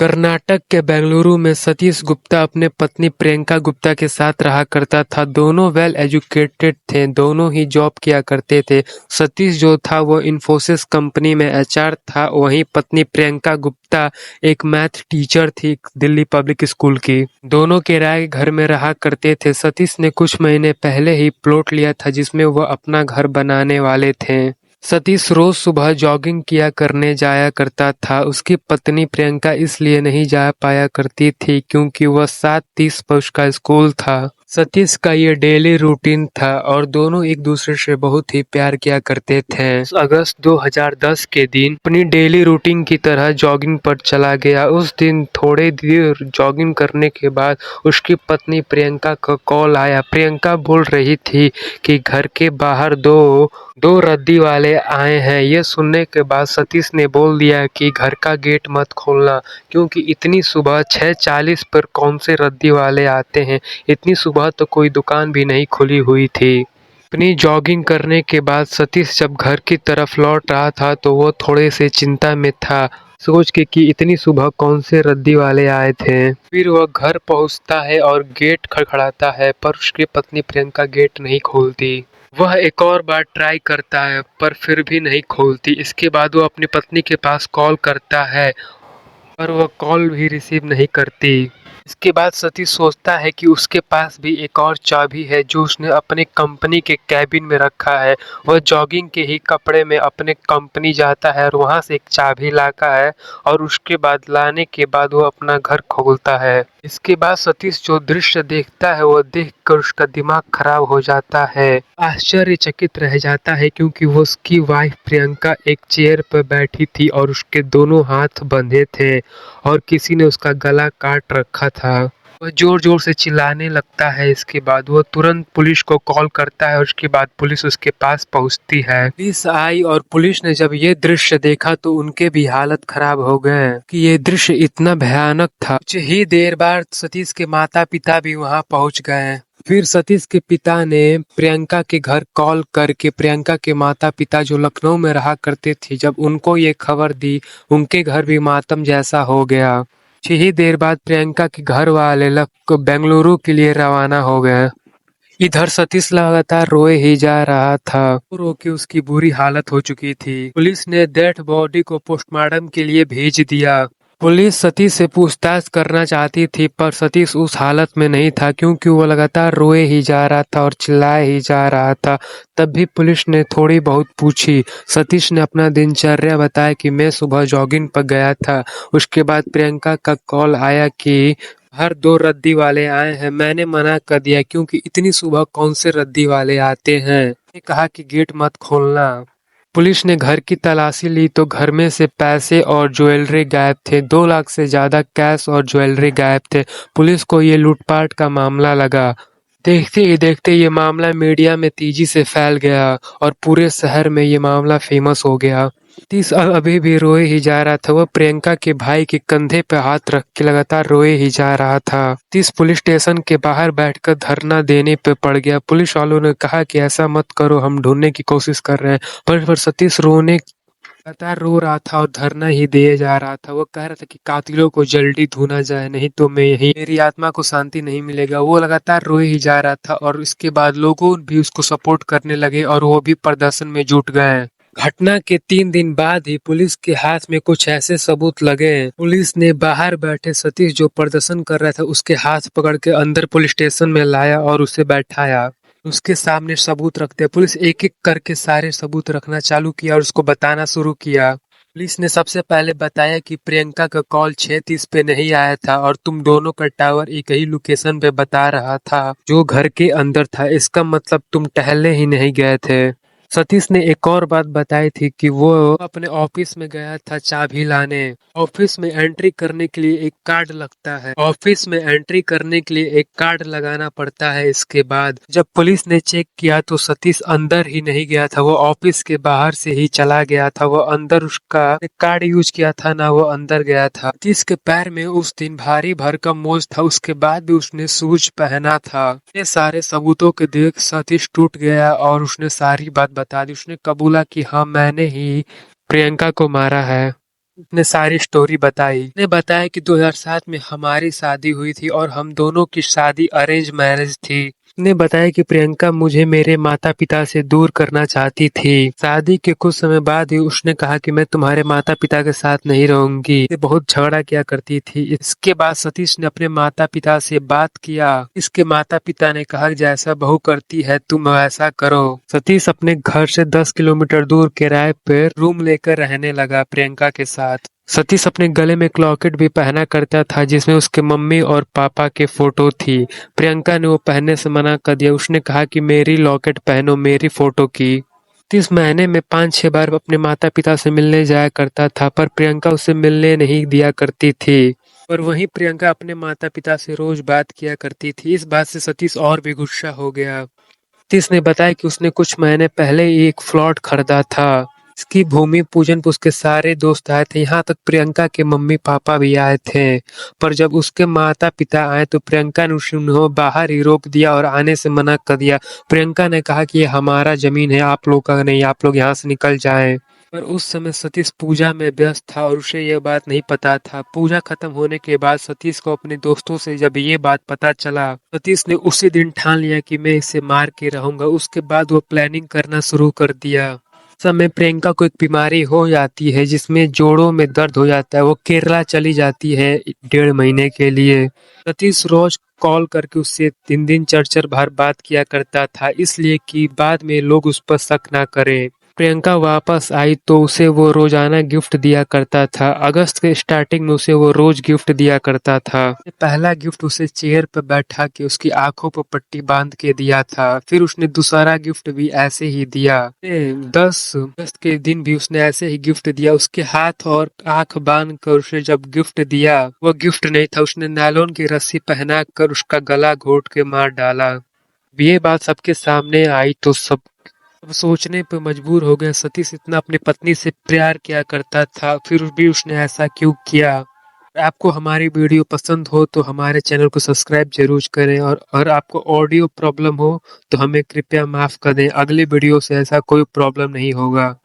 कर्नाटक के बेंगलुरु में सतीश गुप्ता अपने पत्नी प्रियंका गुप्ता के साथ रहा करता था। दोनों वेल एजुकेटेड थे, दोनों ही जॉब किया करते थे। सतीश जो था वो इन्फोसिस कंपनी में एचआर था, वहीं पत्नी प्रियंका गुप्ता एक मैथ टीचर थी दिल्ली पब्लिक स्कूल की। दोनों किराए घर में रहा करते थे। सतीश ने कुछ महीने पहले ही प्लॉट लिया था जिसमें वह अपना घर बनाने वाले थे। सतीश रोज सुबह जॉगिंग किया करने जाया करता था। उसकी पत्नी प्रियंका इसलिए नहीं जा पाया करती थी क्योंकि वह 7:30 पर उसका स्कूल था। सतीश का ये डेली रूटीन था और दोनों एक दूसरे से बहुत ही प्यार किया करते थे। अगस्त 2010 के दिन अपनी डेली रूटीन की तरह जॉगिंग पर चला गया। उस दिन थोड़े देर जॉगिंग करने के बाद उसकी पत्नी प्रियंका का कॉल आया। प्रियंका बोल रही थी कि घर के बाहर दो रद्दी वाले आए हैं। ये सुनने के बाद सतीश ने बोल दिया कि घर का गेट मत खोलना क्योंकि इतनी सुबह 6:40 पर कौन से रद्दी वाले आते हैं। इतनी सुबह तो कोई दुकान भी नहीं खुली हुई थी। अपनी जॉगिंग करने के बाद सतीश जब घर की तरफ लौट रहा था तो वो थोड़े से चिंता में था, सोच के कि इतनी सुबह कौन से रद्दी वाले आए थे। फिर वह घर पहुंचता है और गेट खड़खड़ाता है पर उसकी पत्नी प्रियंका गेट नहीं खोलती। वह एक और बार ट्राई करता है पर फिर भी नहीं खोलती। इसके बाद वो अपनी पत्नी के पास कॉल करता है पर वह कॉल भी रिसीव नहीं करती। इसके बाद सतीश सोचता है कि उसके पास भी एक और चाबी है जो उसने अपने कंपनी के कैबिन में रखा है। वह जॉगिंग के ही कपड़े में अपने कंपनी जाता है और वहां से एक चाबी लाता है और उसके बाद लाने के बाद वो अपना घर खोलता है। इसके बाद सतीश जो दृश्य देखता है वह देखकर उसका दिमाग खराब हो जाता है। आश्चर्यचकित रह जाता है क्योंकि वो उसकी वाइफ प्रियंका एक चेयर पर बैठी थी और उसके दोनों हाथ बंधे थे और किसी ने उसका गला काट रखा था। वह जोर जोर से चिल्लाने लगता है। इसके बाद वह तुरंत पुलिस को कॉल करता है और उसके बाद पुलिस उसके पास पहुंचती है। पुलिस आई और पुलिस ने जब ये दृश्य देखा तो उनके भी हालत खराब हो गए कि ये दृश्य इतना भयानक था। कुछ ही देर बाद सतीश के माता पिता भी वहां पहुंच गए। फिर सतीश के पिता ने प्रियंका के घर कॉल करके प्रियंका के माता पिता जो लखनऊ में रहा करते थे, जब उनको ये खबर दी उनके घर भी मातम जैसा हो गया। कुछ ही देर बाद प्रियंका के घर वाले बेंगलुरु के लिए रवाना हो गए। इधर सतीश लगातार रोए ही जा रहा था। रो के उसकी बुरी हालत हो चुकी थी। पुलिस ने डेड बॉडी को पोस्टमार्टम के लिए भेज दिया। पुलिस सतीश से पूछताछ करना चाहती थी पर सतीश उस हालत में नहीं था क्योंकि वो लगातार रोए ही जा रहा था और चिल्लाए ही जा रहा था। तब भी पुलिस ने थोड़ी बहुत पूछी। सतीश ने अपना दिनचर्या बताया कि मैं सुबह जॉगिंग पर गया था। उसके बाद प्रियंका का कॉल आया कि हर 2 रद्दी वाले आए हैं। मैंने मना कर दिया क्योंकि इतनी सुबह कौन से रद्दी वाले आते हैं। मैंने कहा कि गेट मत खोलना। पुलिस ने घर की तलाशी ली तो घर में से पैसे और ज्वेलरी गायब थे। 2 लाख से ज्यादा कैश और ज्वेलरी गायब थे। पुलिस को ये लूटपाट का मामला लगा। देखते ही देखते ये मामला मीडिया में तेजी से फैल गया और पूरे शहर में ये मामला फेमस हो गया। सतीश अभी भी रोए ही जा रहा था। वह प्रियंका के भाई के कंधे पे हाथ रख के लगातार रोए ही जा रहा था। सतीश पुलिस स्टेशन के बाहर बैठकर धरना देने पे पड़ गया। पुलिस वालों ने कहा कि ऐसा मत करो, हम ढूंढने की कोशिश कर रहे हैं, पर सतीश लगातार रो रहा था और धरना ही दिए जा रहा था। वो कह रहा था कि कातिलों को जल्दी ढूंढा जाए, नहीं तो मैं यही मेरी आत्मा को शांति नहीं मिलेगा। वो लगातार रोए ही जा रहा था और इसके बाद लोगों भी उसको सपोर्ट करने लगे और वो भी प्रदर्शन में जुट गए। घटना के 3 दिन बाद ही पुलिस के हाथ में कुछ ऐसे सबूत लगे। पुलिस ने बाहर बैठे सतीश जो प्रदर्शन कर रहा था उसके हाथ पकड़ के अंदर पुलिस स्टेशन में लाया और उसे बैठाया। उसके सामने सबूत रखते पुलिस एक एक करके सारे सबूत रखना चालू किया और उसको बताना शुरू किया। पुलिस ने सबसे पहले बताया कि प्रियंका का कॉल 6:30 पे नहीं आया था और तुम दोनों का टावर एक ही लोकेशन पे बता रहा था जो घर के अंदर था। इसका मतलब तुम टहलने ही नहीं गए थे। सतीश ने एक और बात बताई थी कि वो अपने ऑफिस में गया था चाबी लाने। ऑफिस में एंट्री करने के लिए एक कार्ड लगता है। ऑफिस में एंट्री करने के लिए एक कार्ड लगाना पड़ता है। इसके बाद जब पुलिस ने चेक किया तो सतीश अंदर ही नहीं गया था, वो ऑफिस के बाहर से ही चला गया था। वो अंदर उसका कार्ड यूज किया था ना वो अंदर गया था। सतीश के पैर में उस दिन भारी भरकम मोच था, उसके बाद भी उसने शूज पहना था। ये सारे सबूतों के देख सतीश टूट गया और उसने सारी बात बता दी। उसने कबूला कि हाँ मैंने ही प्रियंका को मारा है। ने सारी स्टोरी बताई। ने बताया कि 2007 में हमारी शादी हुई थी और हम दोनों की शादी अरेंज मैरिज थी। ने बताया कि प्रियंका मुझे मेरे माता-पिता से दूर करना चाहती थी। शादी के कुछ समय बाद ही उसने कहा कि मैं तुम्हारे माता-पिता के साथ नहीं रहूंगी। ये बहुत झगड़ा किया करती थी। इसके बाद सतीश ने अपने माता-पिता से बात किया। इसके माता-पिता ने कहा जैसा बहू करती है तुम वैसा करो। सतीश अपने घर से 10 किलोमीटर दूर किराए पर रूम लेकर रहने लगा प्रियंका के साथ। सतीश अपने गले में एक लॉकेट भी पहना करता था जिसमें उसके मम्मी और पापा के फोटो थी। प्रियंका ने वो पहनने से मना कर दिया। उसने कहा कि मेरी लॉकेट पहनो मेरी फोटो की। इस महीने में 5-6 बार अपने माता पिता से मिलने जाया करता था पर प्रियंका उसे मिलने नहीं दिया करती थी। और वहीं प्रियंका अपने माता पिता से रोज बात किया करती थी। इस बात से सतीश और भी गुस्सा हो गया। सतीश ने बताया कि उसने कुछ महीने पहले ही एक प्लॉट खरीदा था। इसकी भूमि पूजन पर उसके सारे दोस्त आए थे, यहाँ तक प्रियंका के मम्मी पापा भी आए थे। पर जब उसके माता पिता आए तो प्रियंका ने उन्हें बाहर ही रोक दिया और आने से मना कर दिया। प्रियंका ने कहा कि ये हमारा जमीन है, आप लोग का नहीं, आप लोग यहाँ से निकल जाएं। पर उस समय सतीश पूजा में व्यस्त था और उसे यह बात नहीं पता था। पूजा खत्म होने के बाद सतीश को अपने दोस्तों से जब ये बात पता चला, सतीश ने उसी दिन ठान लिया कि मैं इसे मार के रहूंगा। उसके बाद वो प्लानिंग करना शुरू कर दिया। समय प्रियंका को एक बीमारी हो जाती है जिसमें जोड़ों में दर्द हो जाता है। वो केरला चली जाती है 1.5 महीने के लिए। सतीश रोज कॉल करके उससे 3 दिन 4 बार बात किया करता था, इसलिए कि बाद में लोग उस पर शक ना करें। प्रियंका वापस आई तो उसे वो रोजाना गिफ्ट दिया करता था। अगस्त के स्टार्टिंग में उसे वो रोज गिफ्ट दिया करता था। पहला गिफ्ट उसे चेयर पर बैठा के उसकी आंखों पर पट्टी बांध के दिया था। फिर उसने दूसरा गिफ्ट भी ऐसे ही दिया। 10 अगस्त के दिन भी उसने ऐसे ही गिफ्ट दिया। उसके हाथ और आंख बांध कर उसे जब गिफ्ट दिया वो गिफ्ट नहीं था, उसने नायलॉन की रस्सी पहना कर उसका गला घोट के मार डाला। ये बात सबके सामने आई तो सब अब सोचने पे मजबूर हो गए। सतीश इतना अपनी पत्नी से प्यार किया करता था, फिर भी उसने ऐसा क्यों किया। आपको हमारी वीडियो पसंद हो तो हमारे चैनल को सब्सक्राइब जरूर करें और आपको ऑडियो प्रॉब्लम हो तो हमें कृपया माफ कर दें। अगली वीडियो से ऐसा कोई प्रॉब्लम नहीं होगा।